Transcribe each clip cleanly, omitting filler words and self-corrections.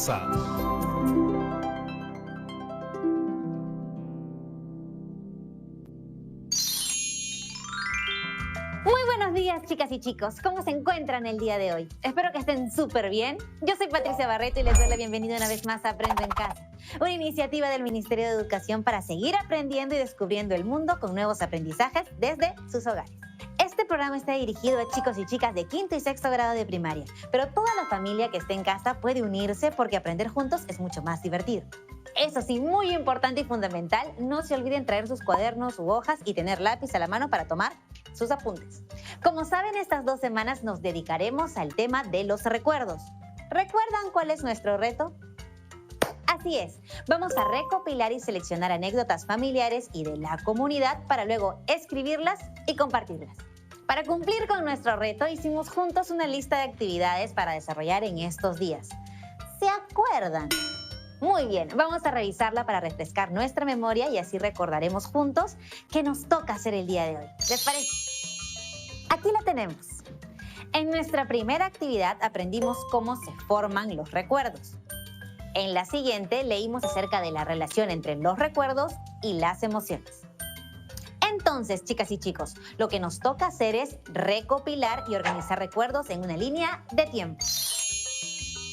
casa. Muy buenos días, chicas y chicos. ¿Cómo se encuentran el día de hoy? Espero que estén súper bien. Yo soy Patricia Barreto y les doy la bienvenida una vez más a Aprendo en Casa, una iniciativa del Ministerio de Educación para seguir aprendiendo y descubriendo el mundo con nuevos aprendizajes desde sus hogares. Este programa está dirigido a chicos y chicas de quinto y sexto grado de primaria, pero toda la familia que esté en casa puede unirse porque aprender juntos es mucho más divertido. Eso sí, muy importante y fundamental, no se olviden traer sus cuadernos u hojas y tener lápiz a la mano para tomar sus apuntes. Como saben, estas 2 semanas nos dedicaremos al tema de los recuerdos. ¿Recuerdan cuál es nuestro reto? Así es, vamos a recopilar y seleccionar anécdotas familiares y de la comunidad para luego escribirlas y compartirlas. Para cumplir con nuestro reto, hicimos juntos una lista de actividades para desarrollar en estos días. ¿Se acuerdan? Muy bien, vamos a revisarla para refrescar nuestra memoria y así recordaremos juntos qué nos toca hacer el día de hoy. ¿Les parece? Aquí la tenemos. En nuestra primera actividad aprendimos cómo se forman los recuerdos. En la siguiente leímos acerca de la relación entre los recuerdos y las emociones. Entonces, chicas y chicos, lo que nos toca hacer es recopilar y organizar recuerdos en una línea de tiempo.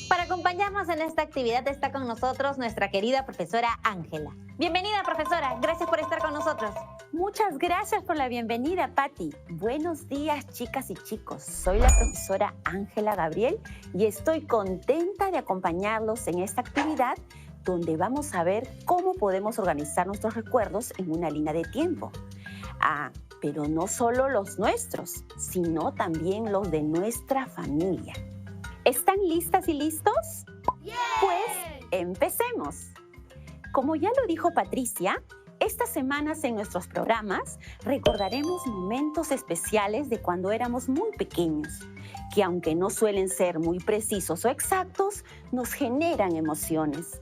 Para acompañarnos en esta actividad está con nosotros nuestra querida profesora Ángela. Bienvenida, profesora. Gracias por estar con nosotros. Muchas gracias por la bienvenida, Patti. Buenos días, chicas y chicos. Soy la profesora Ángela Gabriel y estoy contenta de acompañarlos en esta actividad donde vamos a ver cómo podemos organizar nuestros recuerdos en una línea de tiempo. Pero no solo los nuestros, sino también los de nuestra familia. ¿Están listas y listos? ¡Yeah! Pues empecemos. Como ya lo dijo Patricia, estas semanas en nuestros programas recordaremos momentos especiales de cuando éramos muy pequeños, que aunque no suelen ser muy precisos o exactos, nos generan emociones.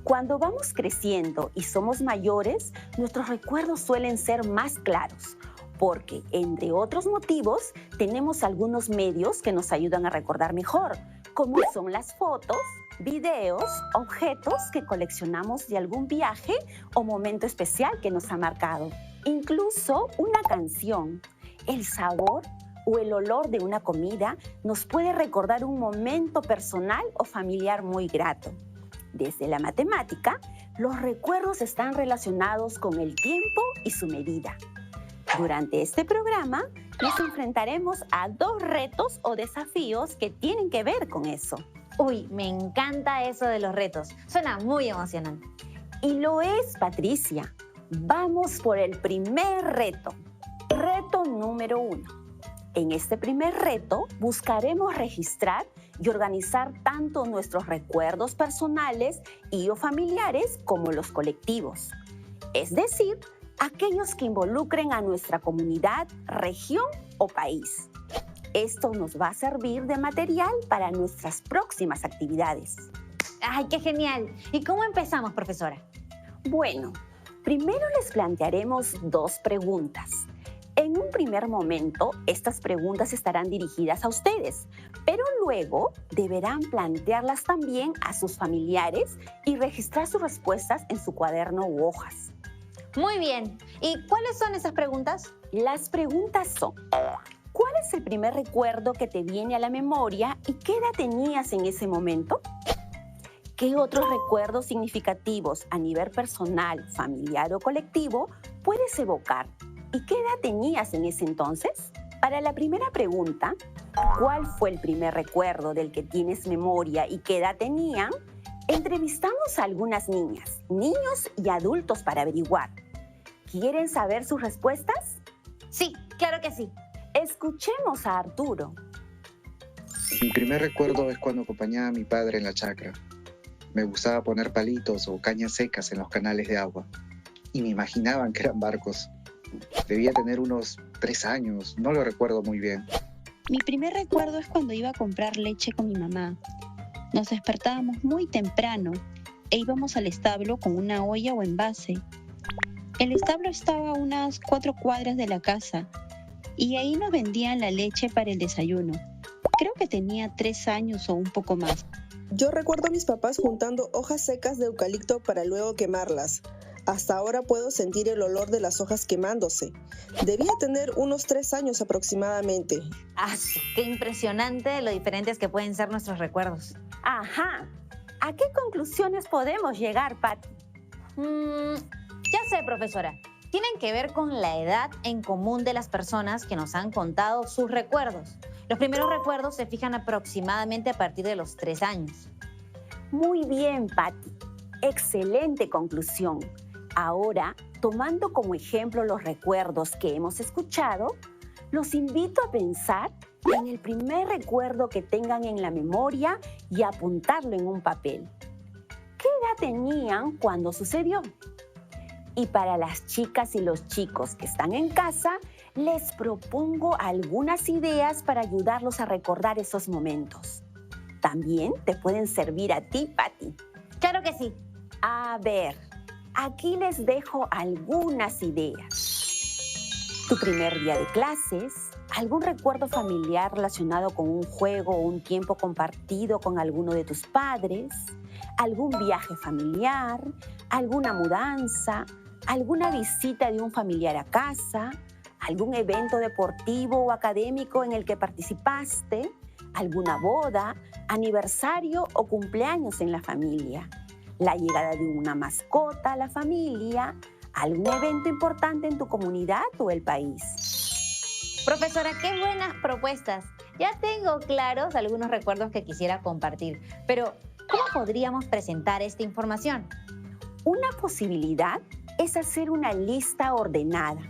Cuando vamos creciendo y somos mayores, nuestros recuerdos suelen ser más claros, porque, entre otros motivos, tenemos algunos medios que nos ayudan a recordar mejor, como son las fotos, videos, objetos que coleccionamos de algún viaje o momento especial que nos ha marcado. Incluso una canción, el sabor o el olor de una comida nos puede recordar un momento personal o familiar muy grato. Desde la matemática, los recuerdos están relacionados con el tiempo y su medida. Durante este programa nos enfrentaremos a 2 retos o desafíos que tienen que ver con eso. Uy, me encanta eso de los retos. Suena muy emocionante. Y lo es, Patricia. Vamos por el primer reto. Reto número 1. En este primer reto buscaremos registrar y organizar tanto nuestros recuerdos personales y o familiares como los colectivos. Es decir, aquellos que involucren a nuestra comunidad, región o país. Esto nos va a servir de material para nuestras próximas actividades. ¡Ay, qué genial! ¿Y cómo empezamos, profesora? Bueno, primero les plantearemos 2 preguntas. En un primer momento, estas preguntas estarán dirigidas a ustedes, pero luego deberán plantearlas también a sus familiares y registrar sus respuestas en su cuaderno u hojas. Muy bien. ¿Y cuáles son esas preguntas? Las preguntas son: ¿cuál es el primer recuerdo que te viene a la memoria y qué edad tenías en ese momento? ¿Qué otros recuerdos significativos a nivel personal, familiar o colectivo puedes evocar? ¿Y qué edad tenías en ese entonces? Para la primera pregunta, ¿cuál fue el primer recuerdo del que tienes memoria y qué edad tenían? Entrevistamos a algunas niñas, niños y adultos para averiguar. ¿Quieren saber sus respuestas? Sí, claro que sí. Escuchemos a Arturo. Mi primer recuerdo es cuando acompañaba a mi padre en la chacra. Me gustaba poner palitos o cañas secas en los canales de agua y me imaginaban que eran barcos. Debía tener unos 3 años, no lo recuerdo muy bien. Mi primer recuerdo es cuando iba a comprar leche con mi mamá. Nos despertábamos muy temprano e íbamos al establo con una olla o envase. El establo estaba a unas 4 cuadras de la casa y ahí nos vendían la leche para el desayuno. Creo que tenía 3 años o un poco más. Yo recuerdo a mis papás juntando hojas secas de eucalipto para luego quemarlas. Hasta ahora puedo sentir el olor de las hojas quemándose. Debía tener unos 3 años aproximadamente. ¡Ah! ¡Qué impresionante lo diferentes que pueden ser nuestros recuerdos! Ajá. ¿A qué conclusiones podemos llegar, Patti? Ya sé, profesora. Tienen que ver con la edad en común de las personas que nos han contado sus recuerdos. Los primeros recuerdos se fijan aproximadamente a partir de los 3 años. Muy bien, Patti. Excelente conclusión. Ahora, tomando como ejemplo los recuerdos que hemos escuchado, los invito a pensar en el primer recuerdo que tengan en la memoria y apuntarlo en un papel. ¿Qué edad tenían cuando sucedió? Y para las chicas y los chicos que están en casa, les propongo algunas ideas para ayudarlos a recordar esos momentos. También te pueden servir a ti, Patti. ¡Claro que sí! A ver, aquí les dejo algunas ideas. Tu primer día de clases, algún recuerdo familiar relacionado con un juego o un tiempo compartido con alguno de tus padres, algún viaje familiar, alguna mudanza, alguna visita de un familiar a casa, algún evento deportivo o académico en el que participaste, alguna boda, aniversario o cumpleaños en la familia, la llegada de una mascota a la familia, algún evento importante en tu comunidad o el país. Profesora, qué buenas propuestas. Ya tengo claros algunos recuerdos que quisiera compartir, pero ¿cómo podríamos presentar esta información? Una posibilidad es hacer una lista ordenada.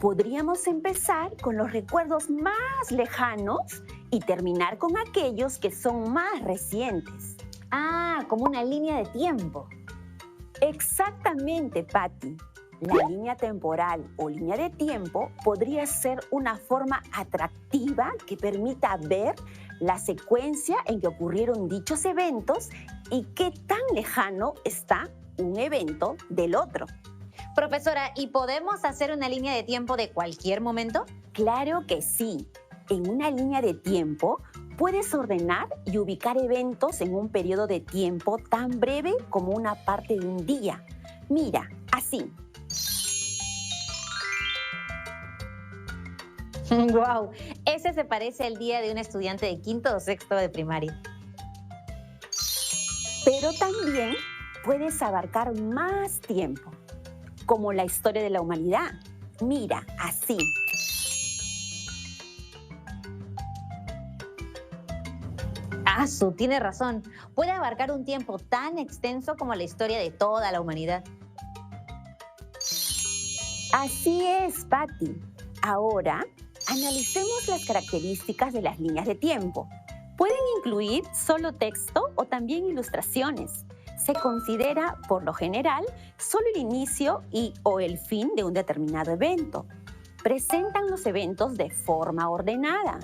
Podríamos empezar con los recuerdos más lejanos y terminar con aquellos que son más recientes. Ah, como una línea de tiempo. Exactamente, Patti. La línea temporal o línea de tiempo podría ser una forma atractiva que permita ver la secuencia en que ocurrieron dichos eventos y qué tan lejano está un evento del otro. Profesora, ¿y podemos hacer una línea de tiempo de cualquier momento? Claro que sí. En una línea de tiempo puedes ordenar y ubicar eventos en un periodo de tiempo tan breve como una parte de un día. Mira, así. ¡Wow! Ese se parece al día de un estudiante de quinto o sexto de primaria. Pero también puedes abarcar más tiempo, como la historia de la humanidad. Mira, así. Tiene razón. Puede abarcar un tiempo tan extenso como la historia de toda la humanidad. Así es, Patti. Ahora, analicemos las características de las líneas de tiempo. Pueden incluir solo texto o también ilustraciones. Se considera, por lo general, solo el inicio o el fin de un determinado evento. Presentan los eventos de forma ordenada.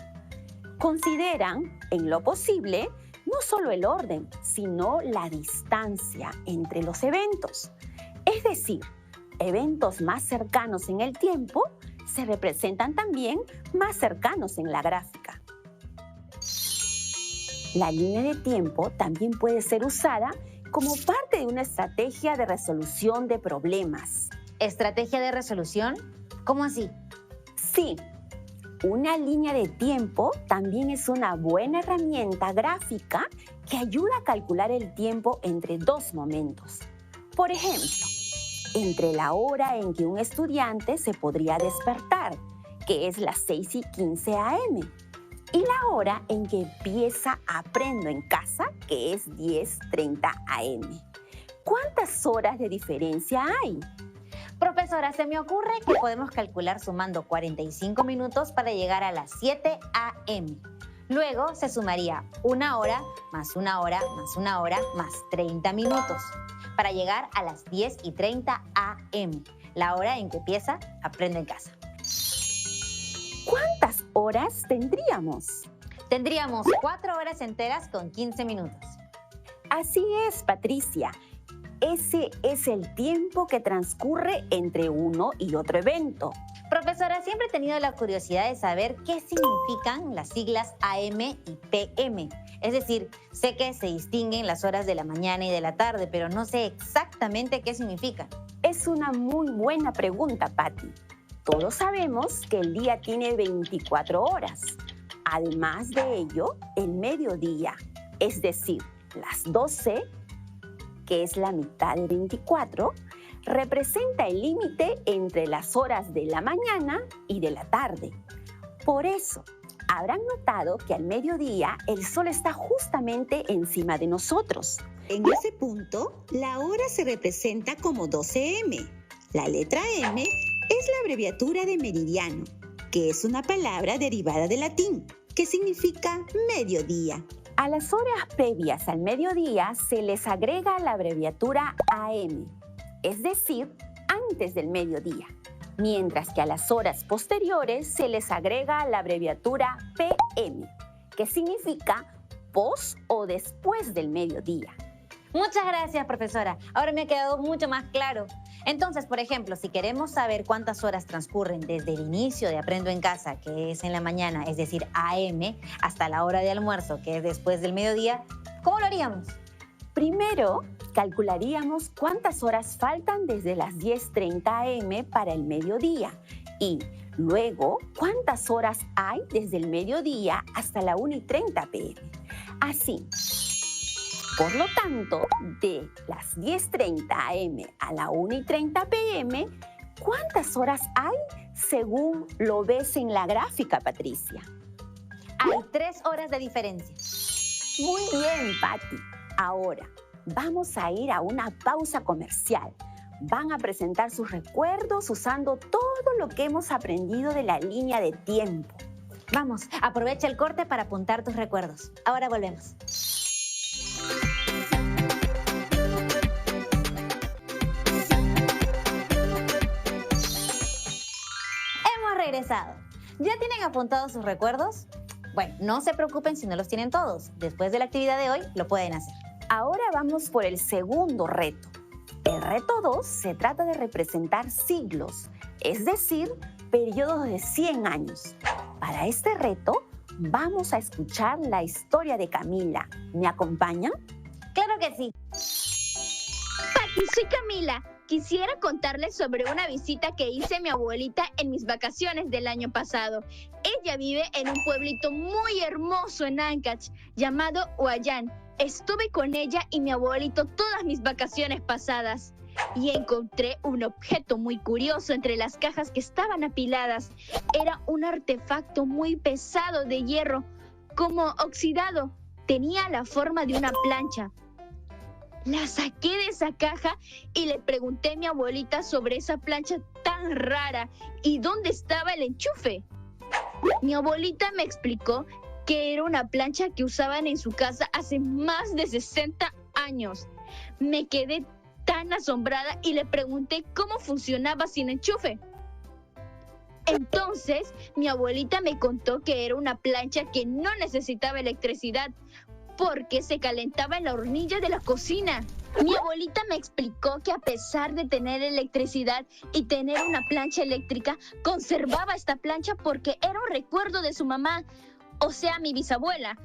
Consideran, en lo posible, no solo el orden, sino la distancia entre los eventos. Es decir, eventos más cercanos en el tiempo se representan también más cercanos en la gráfica. La línea de tiempo también puede ser usada como parte de una estrategia de resolución de problemas. ¿Estrategia de resolución? ¿Cómo así? Sí. Una línea de tiempo también es una buena herramienta gráfica que ayuda a calcular el tiempo entre dos momentos. Por ejemplo, entre la hora en que un estudiante se podría despertar, que es las 6:15 a.m., y la hora en que empieza Aprendo en Casa, que es 10:30 a.m. ¿Cuántas horas de diferencia hay? Profesora, se me ocurre que podemos calcular sumando 45 minutos para llegar a las 7 a.m. Luego se sumaría una hora más una hora más una hora más 30 minutos para llegar a las 10:30 a.m., la hora en que empieza Aprendo en Casa. ¿Cuántas horas tendríamos? Tendríamos 4 horas enteras con 15 minutos. Así es, Patricia. Ese es el tiempo que transcurre entre uno y otro evento. Profesora, siempre he tenido la curiosidad de saber qué significan las siglas AM y PM. Es decir, sé que se distinguen las horas de la mañana y de la tarde, pero no sé exactamente qué significan. Es una muy buena pregunta, Patti. Todos sabemos que el día tiene 24 horas. Además de ello, el mediodía, es decir, las 12, que es la mitad de 24, representa el límite entre las horas de la mañana y de la tarde. Por eso, habrán notado que al mediodía el sol está justamente encima de nosotros. En ese punto, la hora se representa como 12M. La letra M es la abreviatura de meridiano, que es una palabra derivada del latín, que significa mediodía. A las horas previas al mediodía se les agrega la abreviatura AM, es decir, antes del mediodía, mientras que a las horas posteriores se les agrega la abreviatura PM, que significa pos o después del mediodía. Muchas gracias, profesora. Ahora me ha quedado mucho más claro. Entonces, por ejemplo, si queremos saber cuántas horas transcurren desde el inicio de Aprendo en Casa, que es en la mañana, es decir, AM, hasta la hora de almuerzo, que es después del mediodía, ¿cómo lo haríamos? Primero, calcularíamos cuántas horas faltan desde las 10:30 AM para el mediodía y luego cuántas horas hay desde el mediodía hasta la 1:30 PM. Así. Por lo tanto, de las 10:30 AM a la 1:30 PM, ¿cuántas horas hay según lo ves en la gráfica, Patricia? Hay 3 horas de diferencia. Muy bien, Patti. Ahora, vamos a ir a una pausa comercial. Van a presentar sus recuerdos usando todo lo que hemos aprendido de la línea de tiempo. Vamos, aprovecha el corte para apuntar tus recuerdos. Ahora volvemos. Regresado. ¿Ya tienen apuntados sus recuerdos? Bueno, no se preocupen si no los tienen todos. Después de la actividad de hoy, lo pueden hacer. Ahora vamos por el segundo reto. El reto 2 se trata de representar siglos, es decir, periodos de 100 años. Para este reto, vamos a escuchar la historia de Camila. ¿Me acompañan? ¡Claro que sí! Patti, soy Camila. Quisiera contarles sobre una visita que hice a mi abuelita en mis vacaciones del año pasado. Ella vive en un pueblito muy hermoso en Ancash, llamado Huayán. Estuve con ella y mi abuelito todas mis vacaciones pasadas. Y encontré un objeto muy curioso entre las cajas que estaban apiladas. Era un artefacto muy pesado de hierro, como oxidado. Tenía la forma de una plancha. La saqué de esa caja y le pregunté a mi abuelita sobre esa plancha tan rara y dónde estaba el enchufe. Mi abuelita me explicó que era una plancha que usaban en su casa hace más de 60 años. Me quedé tan asombrada y le pregunté cómo funcionaba sin enchufe. Entonces, mi abuelita me contó que era una plancha que no necesitaba electricidad, porque se calentaba en la hornilla de la cocina. Mi abuelita me explicó que a pesar de tener electricidad y tener una plancha eléctrica, conservaba esta plancha porque era un recuerdo de su mamá, o sea, mi bisabuela.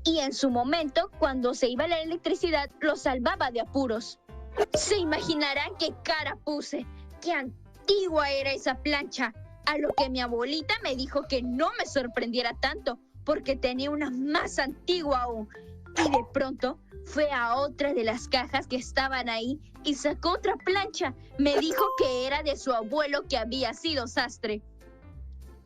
Y en su momento, cuando se iba la electricidad, lo salvaba de apuros. Se imaginarán qué cara puse, qué antigua era esa plancha, a lo que mi abuelita me dijo que no me sorprendiera tanto, porque tenía una más antigua aún. Y de pronto fue a otra de las cajas que estaban ahí y sacó otra plancha. Me dijo que era de su abuelo que había sido sastre.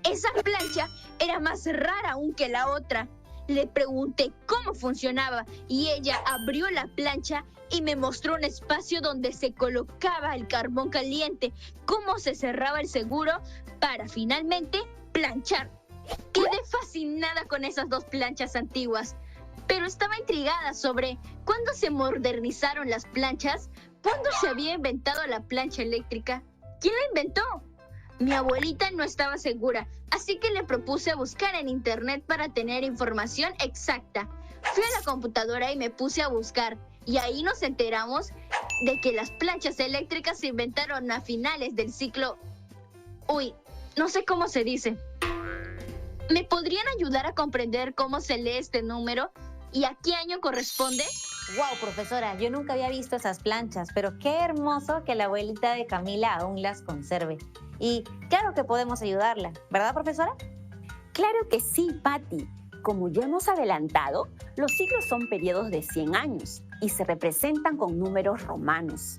Esa plancha era más rara aún que la otra. Le pregunté cómo funcionaba y ella abrió la plancha y me mostró un espacio donde se colocaba el carbón caliente, cómo se cerraba el seguro para finalmente planchar. Quedé fascinada con esas 2 planchas antiguas, pero estaba intrigada sobre cuándo se modernizaron las planchas, cuándo se había inventado la plancha eléctrica, quién la inventó. Mi abuelita no estaba segura, así que le propuse buscar en internet para tener información exacta. Fui a la computadora y me puse a buscar, y ahí nos enteramos de que las planchas eléctricas se inventaron a finales del siglo... Uy, no sé cómo se dice. ¿Me podrían ayudar a comprender cómo se lee este número y a qué año corresponde? Wow, profesora, yo nunca había visto esas planchas, pero qué hermoso que la abuelita de Camila aún las conserve. Y claro que podemos ayudarla, ¿verdad, profesora? Claro que sí, Patti. Como ya hemos adelantado, los siglos son periodos de 100 años y se representan con números romanos.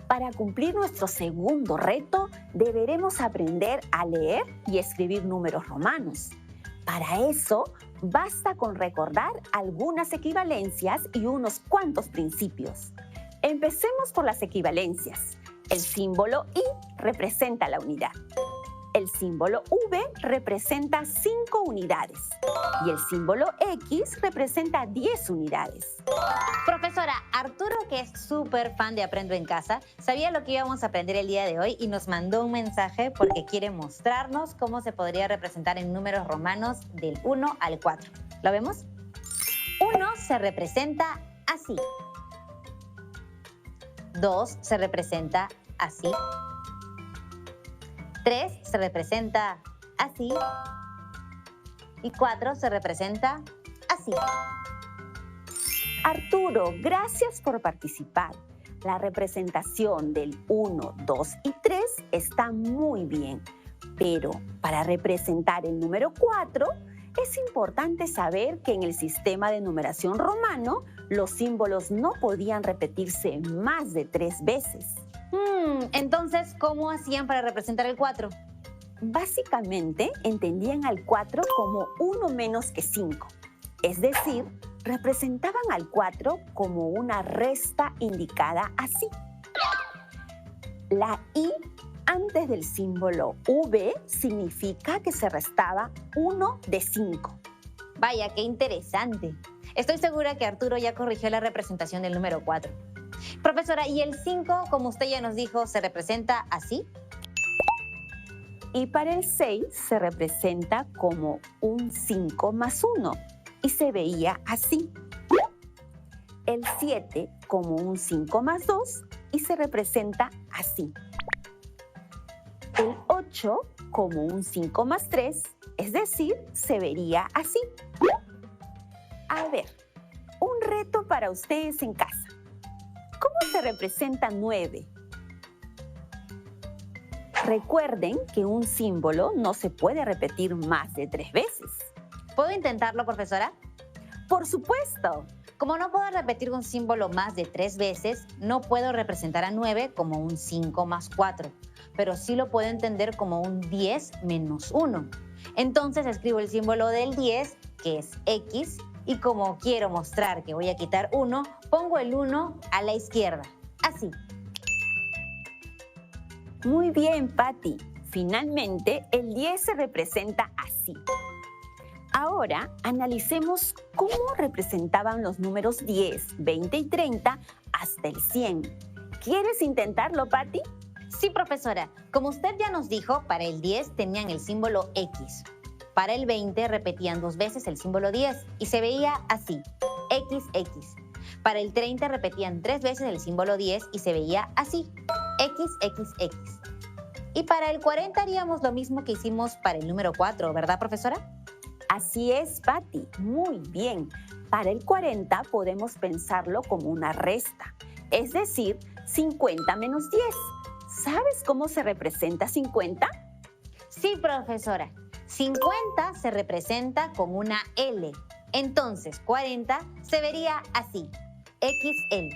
Para cumplir nuestro segundo reto, deberemos aprender a leer y escribir números romanos. Para eso, basta con recordar algunas equivalencias y unos cuantos principios. Empecemos por las equivalencias. El símbolo I representa la unidad. El símbolo V representa 5 unidades y el símbolo X representa 10 unidades. Profesora, Arturo, que es súper fan de Aprendo en Casa, sabía lo que íbamos a aprender el día de hoy y nos mandó un mensaje porque quiere mostrarnos cómo se podría representar en números romanos del 1 al 4. ¿Lo vemos? 1 se representa así. 2 se representa así. 3 se representa así y 4 se representa así. Arturo, gracias por participar. La representación del 1, 2 y 3 está muy bien, pero para representar el número 4 es importante saber que en el sistema de numeración romano los símbolos no podían repetirse más de 3 veces. Entonces, ¿cómo hacían para representar el 4? Básicamente, entendían al 4 como 1 menos que 5. Es decir, representaban al 4 como una resta indicada así. La I antes del símbolo V significa que se restaba 1 de 5. Vaya, qué interesante. Estoy segura que Arturo ya corrigió la representación del número 4. Profesora, ¿y el 5, como usted ya nos dijo, se representa así? Y para el 6 se representa como un 5 más 1 y se veía así. El 7 como un 5 más 2 y se representa así. El 8 como un 5 más 3, es decir, se vería así. A ver, un reto para ustedes en casa. ¿Cómo se representa 9? Recuerden que un símbolo no se puede repetir más de 3 veces. ¿Puedo intentarlo, profesora? ¡Por supuesto! Como no puedo repetir un símbolo más de 3 veces, no puedo representar a 9 como un 5 más 4, pero sí lo puedo entender como un 10 menos 1. Entonces escribo el símbolo del 10, que es X, y como quiero mostrar que voy a quitar 1, pongo el 1 a la izquierda, así. Muy bien, Patti. Finalmente, el 10 se representa así. Ahora, analicemos cómo representaban los números 10, 20 y 30 hasta el 100. ¿Quieres intentarlo, Patti? Sí, profesora. Como usted ya nos dijo, para el 10 tenían el símbolo X. Para el 20 repetían 2 veces el símbolo 10 y se veía así, XX. Para el 30 repetían 3 veces el símbolo 10 y se veía así, XXX. Y para el 40 haríamos lo mismo que hicimos para el número 4, ¿verdad, profesora? Así es, Patti. Muy bien. Para el 40 podemos pensarlo como una resta, es decir, 50 menos 10. ¿Sabes cómo se representa 50? Sí, profesora. 50 se representa con una L. Entonces, 40 se vería así, XL.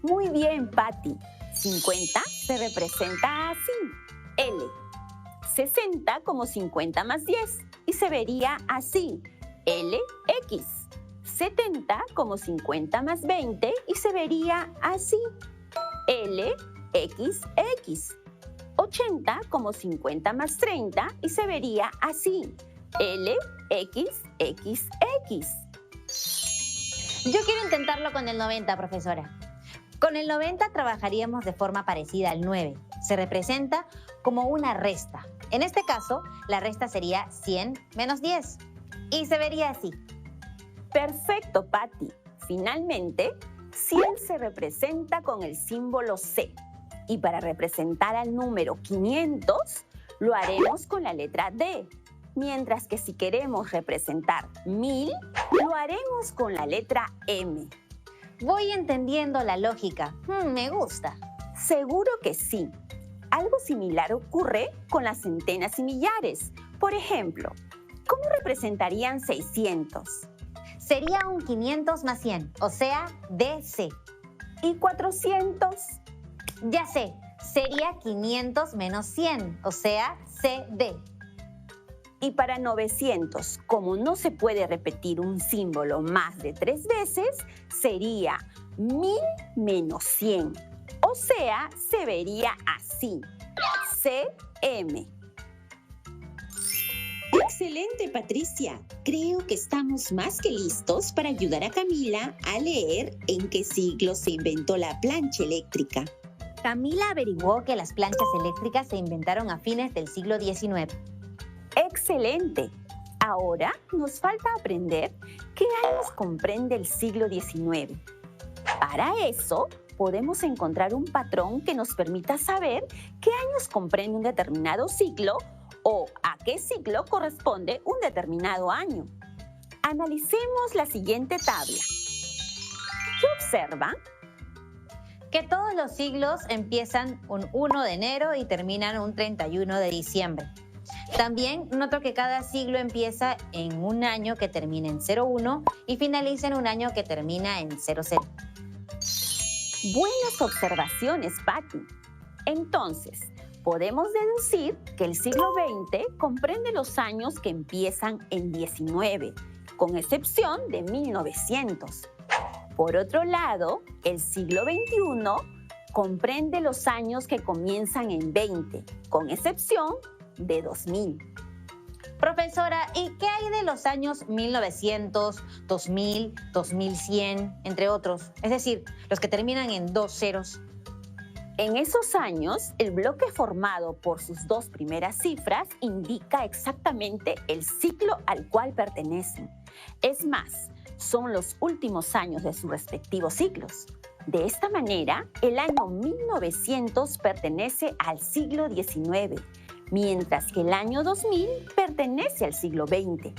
Muy bien, Patti. 50 se representa así, L. 60 como 50 más 10 y se vería así, LX. 70 como 50 más 20 y se vería así, LXX. 80 como 50 más 30 y se vería así, LXXX. Yo quiero intentarlo con el 90, profesora. Con el 90 trabajaríamos de forma parecida al 9. Se representa como una resta. En este caso, la resta sería 100 menos 10 y se vería así. Perfecto, Patti. Finalmente, 100 se representa con el símbolo C. Y para representar al número 500, lo haremos con la letra D. Mientras que si queremos representar 1000, lo haremos con la letra M. Voy entendiendo la lógica. Me gusta. Seguro que sí. Algo similar ocurre con las centenas y millares. Por ejemplo, ¿cómo representarían 600? Sería un 500 más 100, o sea, DC. ¿Y 400? Ya sé, sería 500 menos 100, o sea, CD. Y para 900, como no se puede repetir un símbolo más de 3 veces, sería 1000 menos 100. O sea, se vería así, CM. Excelente, Patricia. Creo que estamos más que listos para ayudar a Camila a leer en qué siglo se inventó la plancha eléctrica. Camila averiguó que las planchas eléctricas se inventaron a fines del siglo XIX. ¡Excelente! Ahora nos falta aprender qué años comprende el siglo XIX. Para eso, podemos encontrar un patrón que nos permita saber qué años comprende un determinado siglo o a qué siglo corresponde un determinado año. Analicemos la siguiente tabla. ¿Qué observan? Que todos los siglos empiezan un 1 de enero y terminan un 31 de diciembre. También noto que cada siglo empieza en un año que termina en 01 y finaliza en un año que termina en 00. Buenas observaciones, Patty. Entonces, podemos deducir que el siglo XX comprende los años que empiezan en 19, con excepción de 1900. Por otro lado, el siglo XXI comprende los años que comienzan en 20, con excepción de 2000. Profesora, ¿y qué hay de los años 1900, 2000, 2100, entre otros? Es decir, los que terminan en 2 ceros. En esos años, el bloque formado por sus 2 primeras cifras indica exactamente el siglo al cual pertenecen. Es más, son los últimos años de sus respectivos siglos. De esta manera, el año 1900 pertenece al siglo XIX, mientras que el año 2000 pertenece al siglo XX.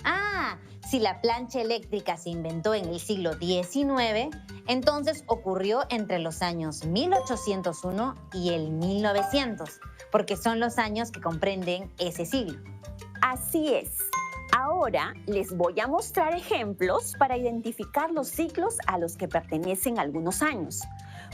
Ah, si la plancha eléctrica se inventó en el siglo XIX, entonces ocurrió entre los años 1801 y el 1900, porque son los años que comprenden ese siglo. Así es. Ahora les voy a mostrar ejemplos para identificar los siglos a los que pertenecen algunos años.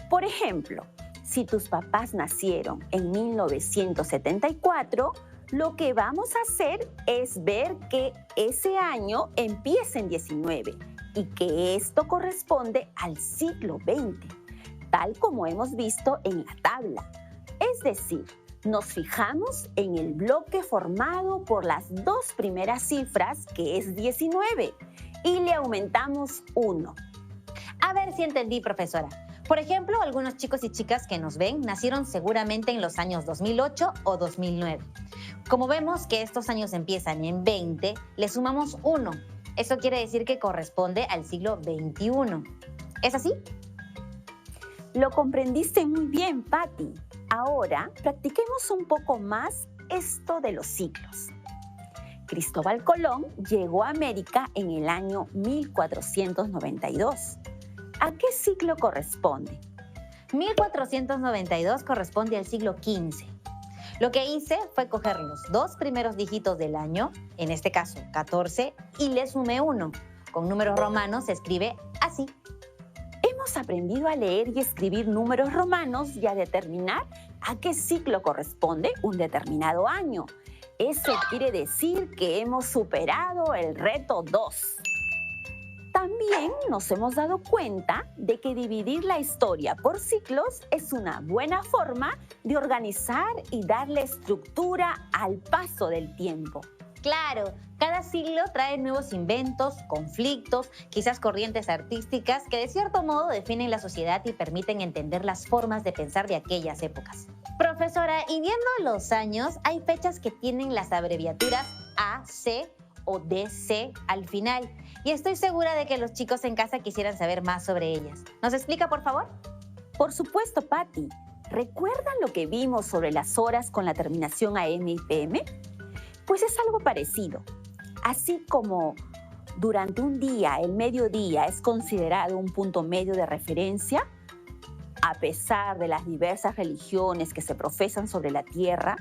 Por ejemplo, si tus papás nacieron en 1974, lo que vamos a hacer es ver que ese año empieza en 19 y que esto corresponde al siglo XX, tal como hemos visto en la tabla. Es decir, nos fijamos en el bloque formado por las 2 primeras cifras, que es 19, y le aumentamos 1. A ver si entendí, profesora. Por ejemplo, algunos chicos y chicas que nos ven nacieron seguramente en los años 2008 o 2009. Como vemos que estos años empiezan en 20, le sumamos 1. Eso quiere decir que corresponde al siglo XXI. ¿Es así? Lo comprendiste muy bien, Patty. Ahora, practiquemos un poco más esto de los siglos. Cristóbal Colón llegó a América en el año 1492. ¿A qué siglo corresponde? 1492 corresponde al siglo XV. Lo que hice fue coger los 2 primeros dígitos del año, en este caso 14, y le sumé 1. Con números romanos se escribe así. Hemos aprendido a leer y escribir números romanos y a determinar a qué siglo corresponde un determinado año. Eso quiere decir que hemos superado el reto 2. También nos hemos dado cuenta de que dividir la historia por ciclos es una buena forma de organizar y darle estructura al paso del tiempo. Claro, cada siglo trae nuevos inventos, conflictos, quizás corrientes artísticas que de cierto modo definen la sociedad y permiten entender las formas de pensar de aquellas épocas. Profesora, y viendo los años, hay fechas que tienen las abreviaturas A, C o DC al final. Y estoy segura de que los chicos en casa quisieran saber más sobre ellas. ¿Nos explica, por favor? Por supuesto, Patti. ¿Recuerdan lo que vimos sobre las horas con la terminación AM y PM? Pues es algo parecido. Así como durante un día, el mediodía es considerado un punto medio de referencia, a pesar de las diversas religiones que se profesan sobre la Tierra,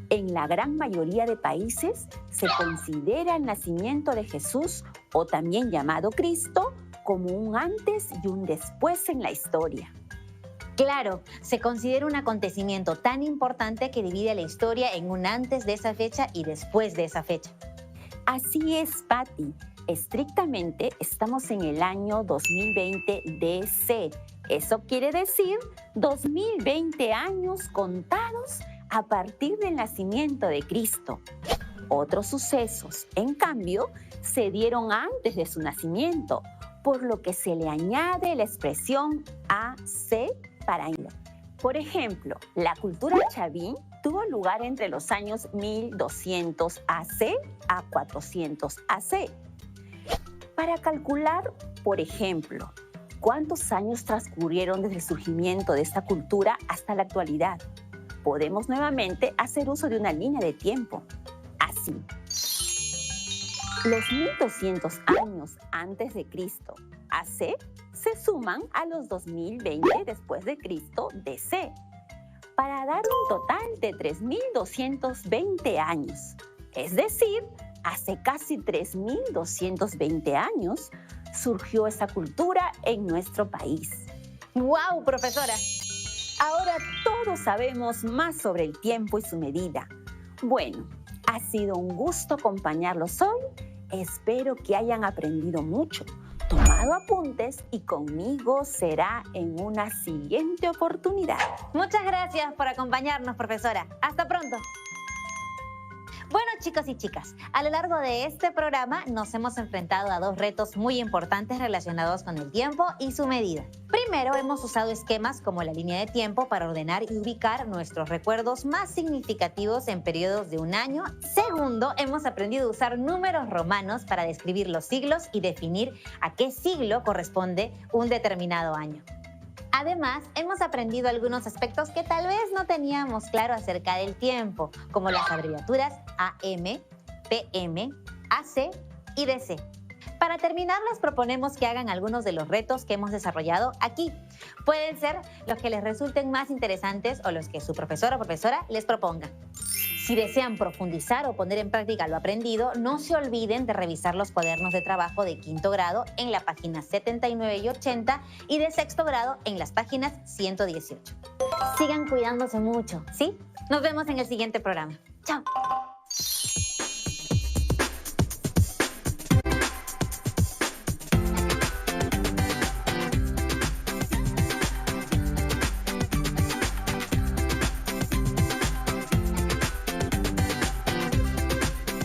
en la gran mayoría de países se considera el nacimiento de Jesús, o también llamado Cristo, como un antes y un después en la historia. Claro, se considera un acontecimiento tan importante que divide la historia en un antes de esa fecha y después de esa fecha. Así es, Patti. Estrictamente estamos en el año 2020 DC. Eso quiere decir 2020 años contados a partir del nacimiento de Cristo. Otros sucesos, en cambio, se dieron antes de su nacimiento, por lo que se le añade la expresión AC para año. Por ejemplo, la cultura chavín tuvo lugar entre los años 1200 AC a 400 AC. Para calcular, por ejemplo, cuántos años transcurrieron desde el surgimiento de esta cultura hasta la actualidad, podemos nuevamente hacer uso de una línea de tiempo. Así, los 1200 años antes de Cristo, AC, se suman a los 2020 después de Cristo, DC, para dar un total de 3220 años. Es decir, hace casi 3220 años surgió esa cultura en nuestro país. ¡Wow, profesora! Ahora todos sabemos más sobre el tiempo y su medida. Bueno, ha sido un gusto acompañarlos hoy. Espero que hayan aprendido mucho, tomado apuntes y conmigo será en una siguiente oportunidad. Muchas gracias por acompañarnos, profesora. Hasta pronto. Bueno, chicos y chicas, a lo largo de este programa nos hemos enfrentado a dos retos muy importantes relacionados con el tiempo y su medida. Primero, hemos usado esquemas como la línea de tiempo para ordenar y ubicar nuestros recuerdos más significativos en periodos de un año. Segundo, hemos aprendido a usar números romanos para describir los siglos y definir a qué siglo corresponde un determinado año. Además, hemos aprendido algunos aspectos que tal vez no teníamos claro acerca del tiempo, como las abreviaturas AM, PM, AC y DC. Para terminar, les proponemos que hagan algunos de los retos que hemos desarrollado aquí. Pueden ser los que les resulten más interesantes o los que su profesor o profesora les proponga. Si desean profundizar o poner en práctica lo aprendido, no se olviden de revisar los cuadernos de trabajo de quinto grado en la página 79 y 80 y de sexto grado en las páginas 118. Sigan cuidándose mucho, ¿sí? Nos vemos en el siguiente programa. ¡Chao!